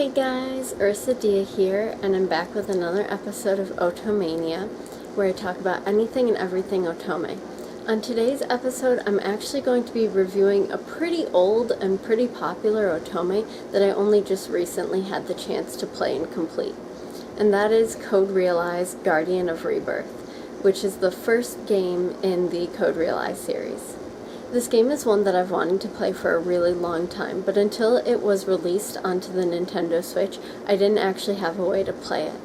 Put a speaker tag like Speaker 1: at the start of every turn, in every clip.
Speaker 1: Hey guys, Dia here, and I'm back with another episode of Otomania, where I talk about anything and everything Otome. On today's episode, I'm actually going to be reviewing a pretty old and pretty popular Otome that I only just recently had the chance to play and complete. And that is Code Realize Guardian of Rebirth, which is the first game in the Code Realize series. This game is one that I've wanted to play for a really long time, but until it was released onto the Nintendo Switch, I didn't actually have a way to play it.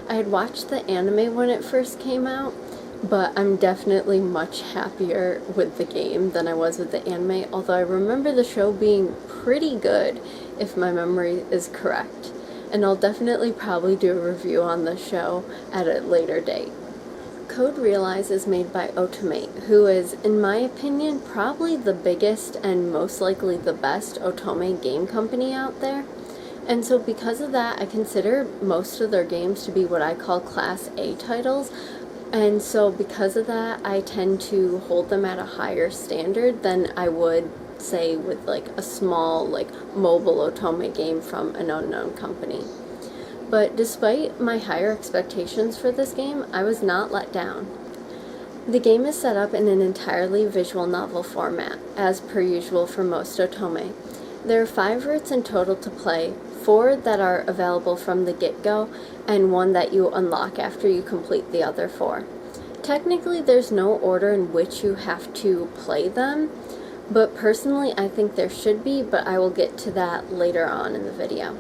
Speaker 1: I had watched the anime when it first came out, but I'm definitely much happier with the game than I was with the anime, although I remember the show being pretty good, if my memory is correct. And I'll definitely probably do a review on the show at a later date. Code Realize is made by Otomate, who is, in my opinion, probably the biggest and most likely the best Otome game company out there. And so because of that, I consider most of their games to be what I call Class A titles. And so because of that, I tend to hold them at a higher standard than I would, say, with like a small, mobile Otome game from an unknown company. But despite my higher expectations for this game, I was not let down. The game is set up in an entirely visual novel format, as per usual for most Otome. There are 5 routes in total to play, 4 that are available from the get-go, and 1 that you unlock after you complete the other 4. Technically, there's no order in which you have to play them, but personally I think there should be, but I will get to that later on in the video.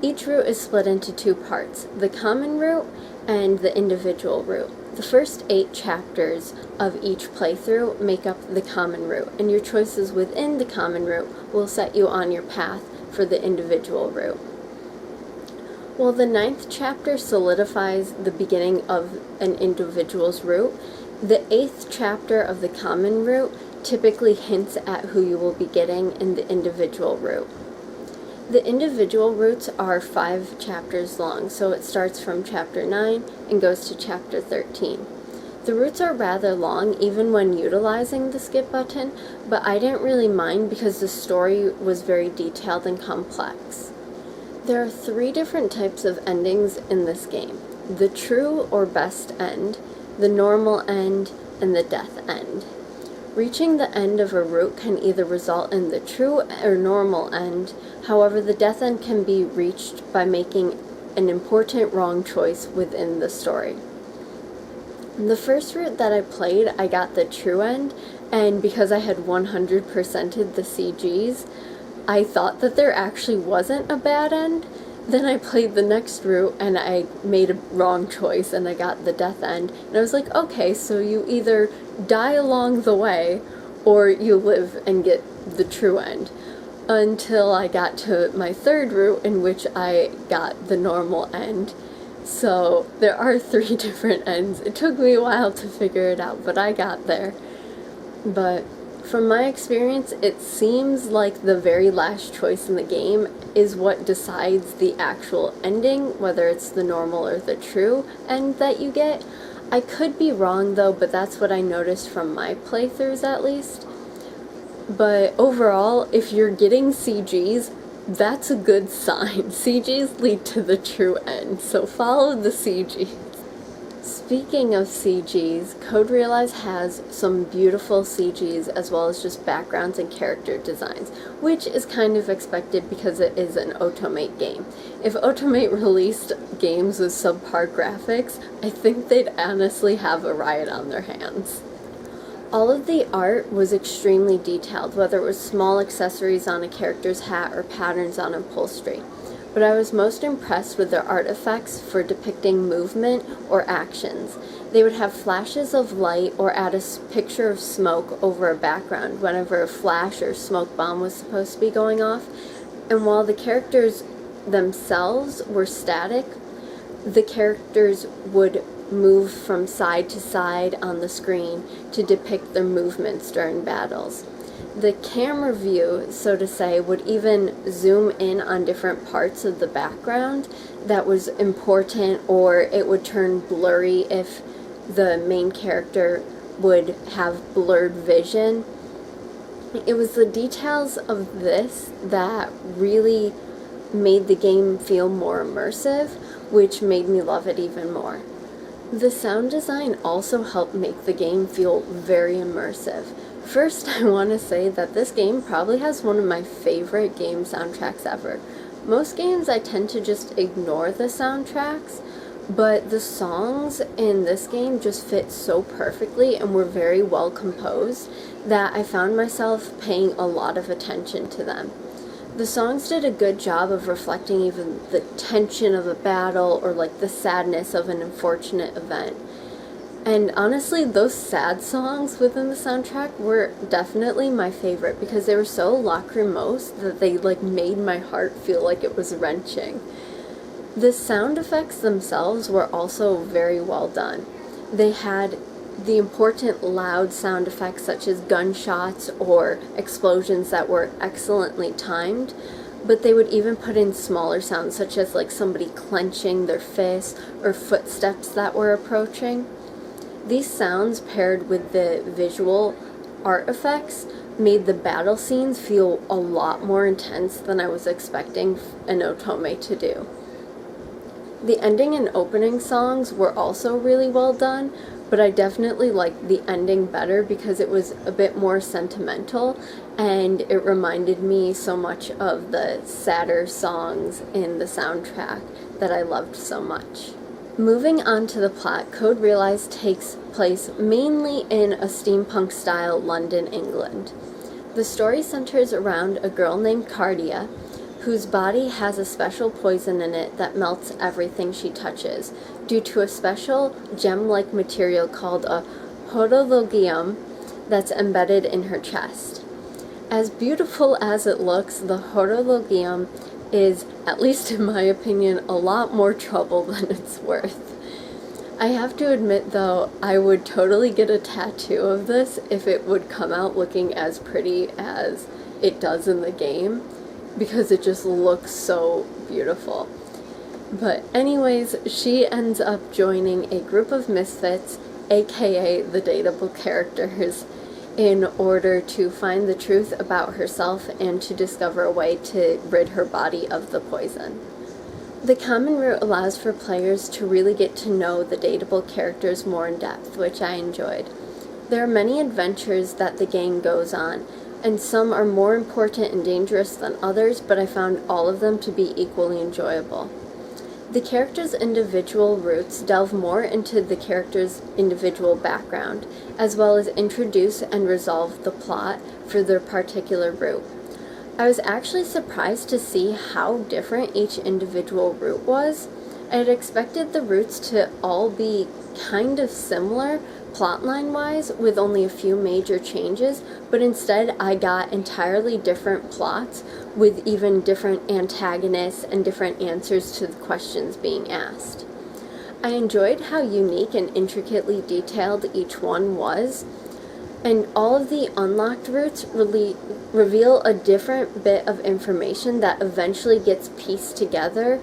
Speaker 1: Each route is split into 2 parts, the common route and the individual route. The first 8 chapters of each playthrough make up the common route, and your choices within the common route will set you on your path for the individual route. While the 9th chapter solidifies the beginning of an individual's route, the 8th chapter of the common route typically hints at who you will be getting in the individual route. The individual routes are 5 chapters long, so it starts from chapter 9 and goes to chapter 13. The routes are rather long even when utilizing the skip button, but I didn't really mind because the story was very detailed and complex. There are 3 different types of endings in this game: the true or best end, the normal end, and the death end. Reaching the end of a route can either result in the true or normal end, however the death end can be reached by making an important wrong choice within the story. The first route that I played, I got the true end, and because I had 100%ed the CGs, I thought that there actually wasn't a bad end. Then I played the next route and I made a wrong choice and I got the death end. And I was like, okay, so you either die along the way or you live and get the true end. Until I got to my 3rd route, in which I got the normal end. So there are 3 different ends. It took me a while to figure it out, but I got there. But from my experience, it seems like the very last choice in the game is what decides the actual ending, whether it's the normal or the true end that you get. I could be wrong though, but that's what I noticed from my playthroughs at least. But overall, if you're getting CGs, that's a good sign. CGs lead to the true end, so follow the CGs. Speaking of CGs, Code Realize has some beautiful CGs as well as just backgrounds and character designs, which is kind of expected because it is an Otomate game. If Otomate released games with subpar graphics, I think they'd honestly have a riot on their hands. All of the art was extremely detailed, whether it was small accessories on a character's hat or patterns on upholstery. But I was most impressed with their artifacts for depicting movement or actions. They would have flashes of light or add a picture of smoke over a background whenever a flash or smoke bomb was supposed to be going off. And while the characters themselves were static, the characters would move from side to side on the screen to depict their movements during battles. The camera view, so to say, would even zoom in on different parts of the background that was important, or it would turn blurry if the main character would have blurred vision. It was the details of this that really made the game feel more immersive, which made me love it even more. The sound design also helped make the game feel very immersive. First, I want to say that this game probably has one of my favorite game soundtracks ever. Most games I tend to just ignore the soundtracks, but the songs in this game just fit so perfectly and were very well composed that I found myself paying a lot of attention to them. The songs did a good job of reflecting even the tension of a battle or like the sadness of an unfortunate event. And honestly, those sad songs within the soundtrack were definitely my favorite because they were so lachrymose that they like made my heart feel like it was wrenching. The sound effects themselves were also very well done. They had the important loud sound effects such as gunshots or explosions that were excellently timed, but they would even put in smaller sounds such as like somebody clenching their fists or footsteps that were approaching. These sounds paired with the visual art effects made the battle scenes feel a lot more intense than I was expecting an Otome to do. The ending and opening songs were also really well done, but I definitely liked the ending better because it was a bit more sentimental and it reminded me so much of the sadder songs in the soundtrack that I loved so much. Moving on to the plot, Code Realized takes place mainly in a steampunk-style London, England. The story centers around a girl named Cardia, whose body has a special poison in it that melts everything she touches, due to a special gem-like material called a horologium that's embedded in her chest. As beautiful as it looks, the horologium is, at least in my opinion, a lot more trouble than it's worth. I have to admit though, I would totally get a tattoo of this if it would come out looking as pretty as it does in the game, because it just looks so beautiful. But anyways, she ends up joining a group of misfits, aka the dateable characters, in order to find the truth about herself and to discover a way to rid her body of the poison. The common route allows for players to really get to know the dateable characters more in depth, which I enjoyed. There are many adventures that the gang goes on, and some are more important and dangerous than others, but I found all of them to be equally enjoyable. The characters' individual routes delve more into the character's individual background, as well as introduce and resolve the plot for their particular route. I was actually surprised to see how different each individual route was. I had expected the routes to all be kind of similar, plotline-wise, with only a few major changes, but instead I got entirely different plots with even different antagonists and different answers to the questions being asked. I enjoyed how unique and intricately detailed each one was, and all of the unlocked routes really reveal a different bit of information that eventually gets pieced together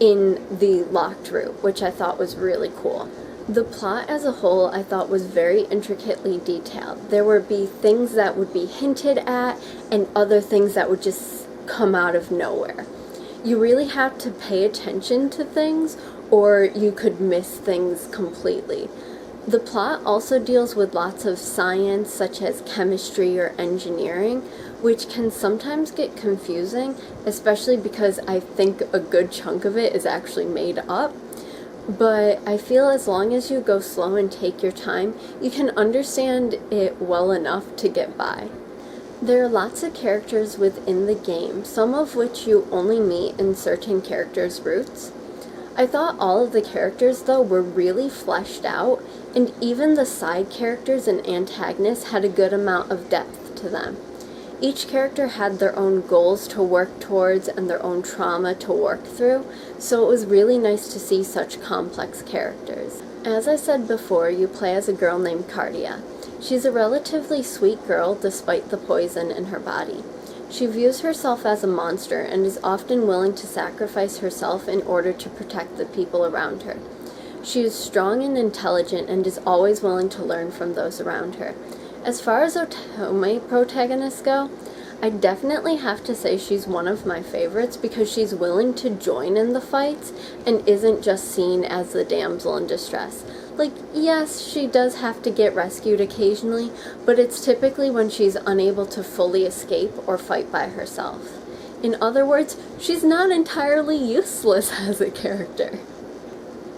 Speaker 1: in the locked route, which I thought was really cool. The plot as a whole I thought was very intricately detailed. There would be things that would be hinted at and other things that would just come out of nowhere. You really have to pay attention to things or you could miss things completely. The plot also deals with lots of science such as chemistry or engineering, which can sometimes get confusing, especially because I think a good chunk of it is actually made up. But I feel as long as you go slow and take your time, you can understand it well enough to get by. There are lots of characters within the game, some of which you only meet in certain characters' routes. I thought all of the characters, though, were really fleshed out, and even the side characters and antagonists had a good amount of depth to them. Each character had their own goals to work towards and their own trauma to work through, so it was really nice to see such complex characters. As I said before, you play as a girl named Cardia. She's a relatively sweet girl despite the poison in her body. She views herself as a monster and is often willing to sacrifice herself in order to protect the people around her. She is strong and intelligent and is always willing to learn from those around her. As far as Otome protagonists go, I definitely have to say she's one of my favorites because she's willing to join in the fights and isn't just seen as the damsel in distress. Like, yes, she does have to get rescued occasionally, but it's typically when she's unable to fully escape or fight by herself. In other words, she's not entirely useless as a character.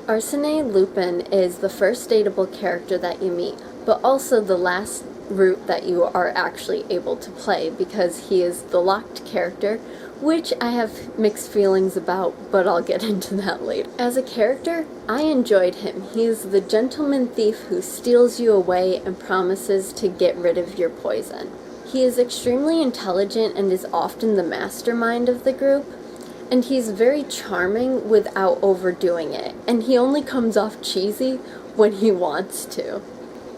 Speaker 1: Arsène Lupin is the first dateable character that you meet, but also the last route that you are actually able to play because he is the locked character, which I have mixed feelings about, but I'll get into that later. As a character, I enjoyed him. He is the gentleman thief who steals you away and promises to get rid of your poison. He is extremely intelligent and is often the mastermind of the group, and he's very charming without overdoing it, and he only comes off cheesy when he wants to.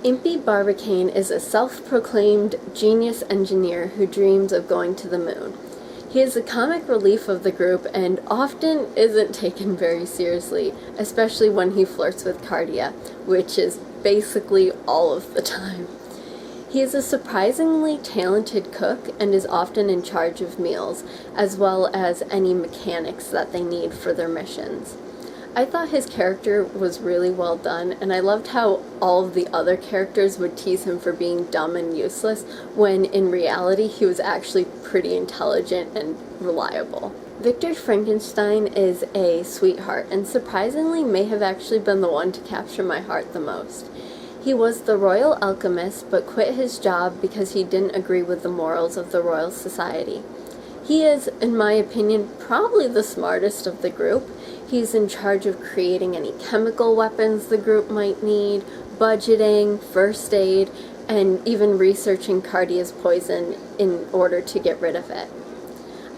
Speaker 1: Impy Barbicane is a self-proclaimed genius engineer who dreams of going to the moon. He is the comic relief of the group and often isn't taken very seriously, especially when he flirts with Cardia, which is basically all of the time. He is a surprisingly talented cook and is often in charge of meals, as well as any mechanics that they need for their missions. I thought his character was really well done, and I loved how all of the other characters would tease him for being dumb and useless, when in reality he was actually pretty intelligent and reliable. Victor Frankenstein is a sweetheart, and surprisingly may have actually been the one to capture my heart the most. He was the royal alchemist, but quit his job because he didn't agree with the morals of the Royal Society. He is, in my opinion, probably the smartest of the group. He's in charge of creating any chemical weapons the group might need, budgeting, first aid, and even researching Cardia's poison in order to get rid of it.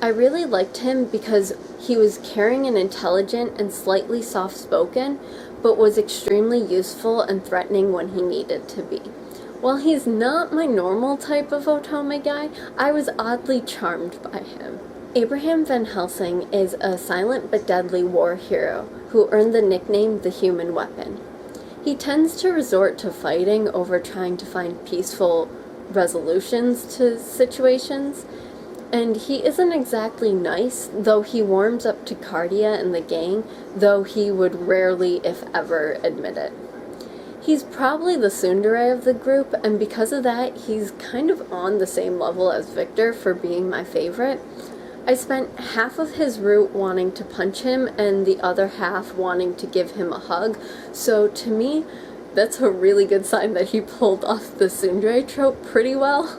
Speaker 1: I really liked him because he was caring and intelligent and slightly soft-spoken, but was extremely useful and threatening when he needed to be. While he's not my normal type of Otome guy, I was oddly charmed by him. Abraham Van Helsing is a silent but deadly war hero who earned the nickname the Human Weapon. He tends to resort to fighting over trying to find peaceful resolutions to situations, and he isn't exactly nice, though he warms up to Cardia and the gang, though he would rarely, if ever, admit it. He's probably the tsundere of the group, and because of that, he's kind of on the same level as Victor for being my favorite. I spent half of his route wanting to punch him and the other half wanting to give him a hug, so to me, that's a really good sign that he pulled off the tsundere trope pretty well.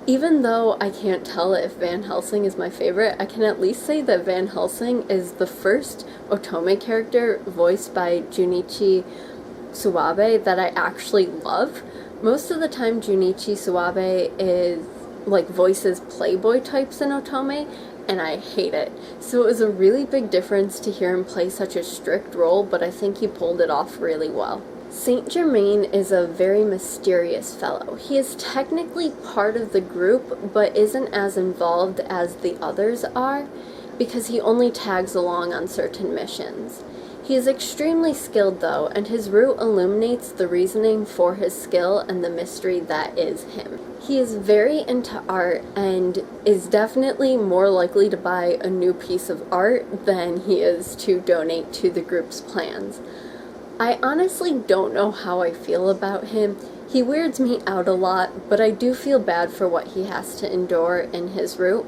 Speaker 1: Even though I can't tell if Van Helsing is my favorite, I can at least say that Van Helsing is the first Otome character voiced by Junichi Suwabe that I actually love. Most of the time Junichi Suwabe is voices Playboy types in Otome, and I hate it. So it was a really big difference to hear him play such a strict role, but I think he pulled it off really well. Saint Germain is a very mysterious fellow. He is technically part of the group, but isn't as involved as the others are, because he only tags along on certain missions. He is extremely skilled though, and his route illuminates the reasoning for his skill and the mystery that is him. He is very into art and is definitely more likely to buy a new piece of art than he is to donate to the group's plans. I honestly don't know how I feel about him. He weirds me out a lot, but I do feel bad for what he has to endure in his route.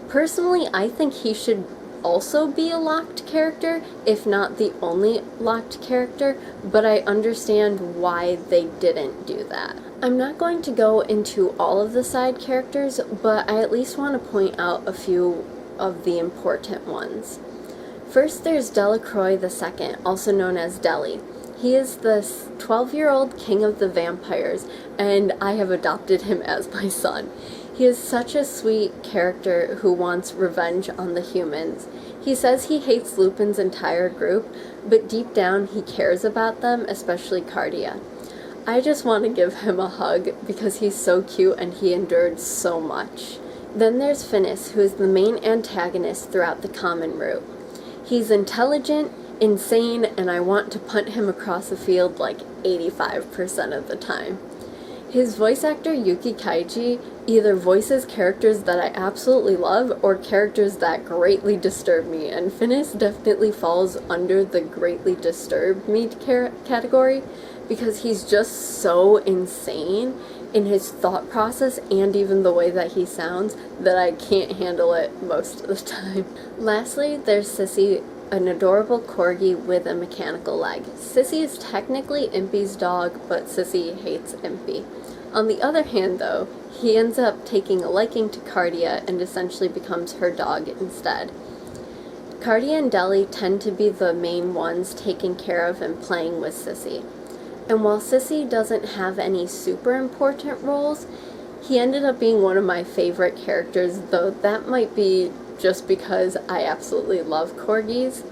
Speaker 1: Personally, I think he should also be a locked character, if not the only locked character, but I understand why they didn't do that. I'm not going to go into all of the side characters, but I at least want to point out a few of the important ones. First, there's Delacroix II, also known as Deli. He is the 12-year-old king of the vampires, and I have adopted him as my son. He is such a sweet character who wants revenge on the humans. He says he hates Lupin's entire group, but deep down he cares about them, especially Cardia. I just want to give him a hug because he's so cute and he endured so much. Then there's Finis, who is the main antagonist throughout the common route. He's intelligent, insane, and I want to punt him across the field like 85% of the time. His voice actor Yuki Kaiji either voices characters that I absolutely love or characters that greatly disturb me, and Finis definitely falls under the greatly disturbed me category because he's just so insane in his thought process and even the way that he sounds that I can't handle it most of the time. Lastly, there's Sissy, an adorable corgi with a mechanical leg. Sissy is technically Impy's dog, but Sissy hates Impy. On the other hand, though, he ends up taking a liking to Cardia and essentially becomes her dog instead. Cardia and Deli tend to be the main ones taking care of and playing with Sissy. And while Sissy doesn't have any super important roles, he ended up being one of my favorite characters, though that might be just because I absolutely love corgis.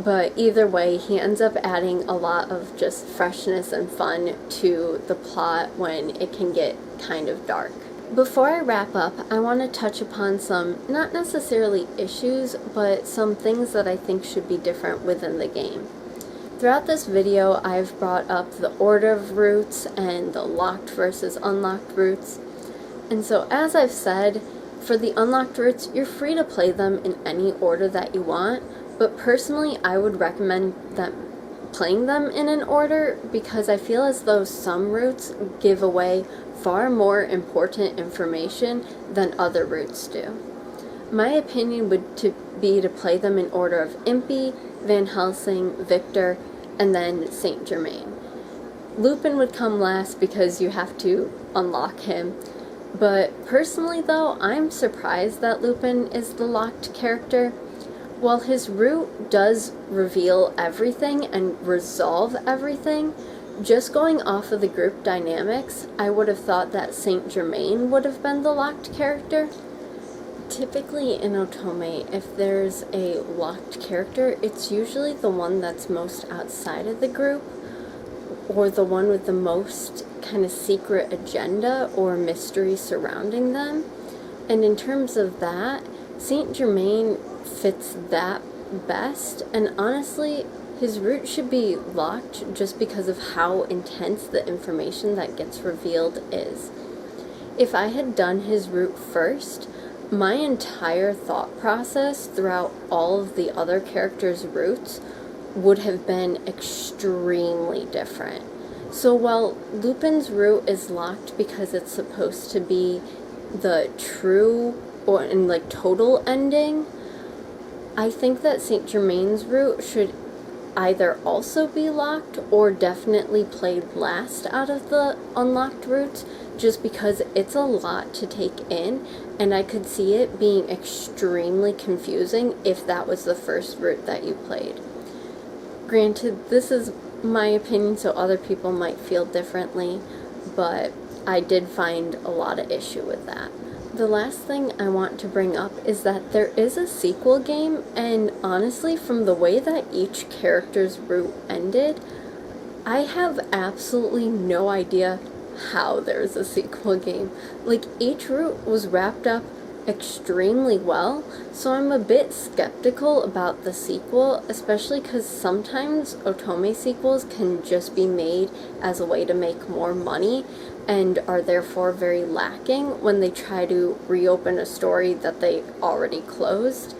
Speaker 1: But either way, he ends up adding a lot of just freshness and fun to the plot when it can get kind of dark. Before I wrap up, I want to touch upon some, not necessarily issues, but some things that I think should be different within the game. Throughout this video, I've brought up the order of routes and the locked versus unlocked routes. And so as I've said, for the unlocked routes, you're free to play them in any order that you want, but personally I would recommend playing them in an order because I feel as though some routes give away far more important information than other routes do. My opinion would be to play them in order of Impy, Van Helsing, Victor, and then Saint Germain. Lupin would come last because you have to unlock him, but personally though, I'm surprised that Lupin is the locked character. While his route does reveal everything and resolve everything, just going off of the group dynamics, I would have thought that Saint Germain would have been the locked character. Typically in Otome, if there's a locked character, it's usually the one that's most outside of the group, or the one with the most kind of secret agenda or mystery surrounding them. And in terms of that, Saint Germain fits that best, and honestly, his route should be locked just because of how intense the information that gets revealed is. If I had done his route first, my entire thought process throughout all of the other characters' routes would have been extremely different. So while Lupin's route is locked because it's supposed to be the true and total ending, I think that Saint Germain's route should either also be locked or definitely played last out of the unlocked routes, just because it's a lot to take in, and I could see it being extremely confusing if that was the first route that you played. Granted, this is my opinion, so other people might feel differently, but I did find a lot of issue with that. The last thing I want to bring up is that there is a sequel game, and honestly, from the way that each character's route ended, I have absolutely no idea how there's a sequel game. Each route was wrapped up extremely well, so I'm a bit skeptical about the sequel, especially because sometimes Otome sequels can just be made as a way to make more money and are therefore very lacking when they try to reopen a story that they already closed.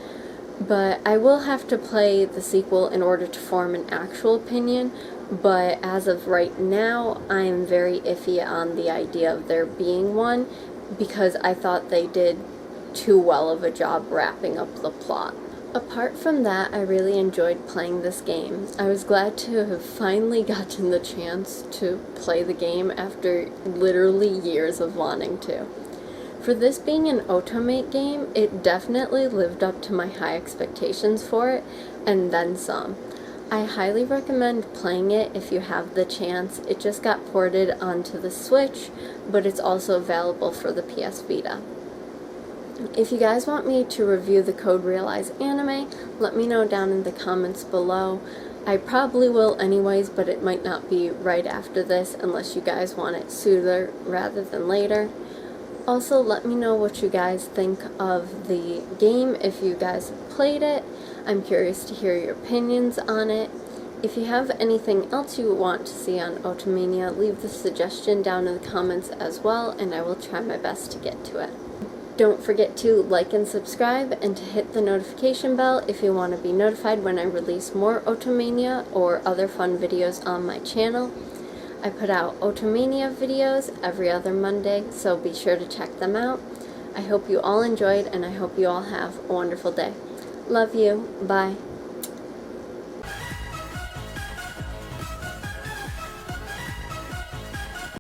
Speaker 1: But I will have to play the sequel in order to form an actual opinion, but as of right now, I am very iffy on the idea of there being one because I thought they did too well of a job wrapping up the plot. Apart from that, I really enjoyed playing this game. I was glad to have finally gotten the chance to play the game after literally years of wanting to. For this being an Otome game, it definitely lived up to my high expectations for it, and then some. I highly recommend playing it if you have the chance. It just got ported onto the Switch, but it's also available for the PS Vita. If you guys want me to review the Code Realize anime, let me know down in the comments below. I probably will anyways, but it might not be right after this unless you guys want it sooner rather than later. Also, let me know what you guys think of the game if you guys have played it. I'm curious to hear your opinions on it. If you have anything else you want to see on Otomania, leave the suggestion down in the comments as well, and I will try my best to get to it. Don't forget to like and subscribe, and to hit the notification bell if you want to be notified when I release more Otomania or other fun videos on my channel. I put out Otomania videos every other Monday, so be sure to check them out. I hope you all enjoyed, and I hope you all have a wonderful day. Love you. Bye.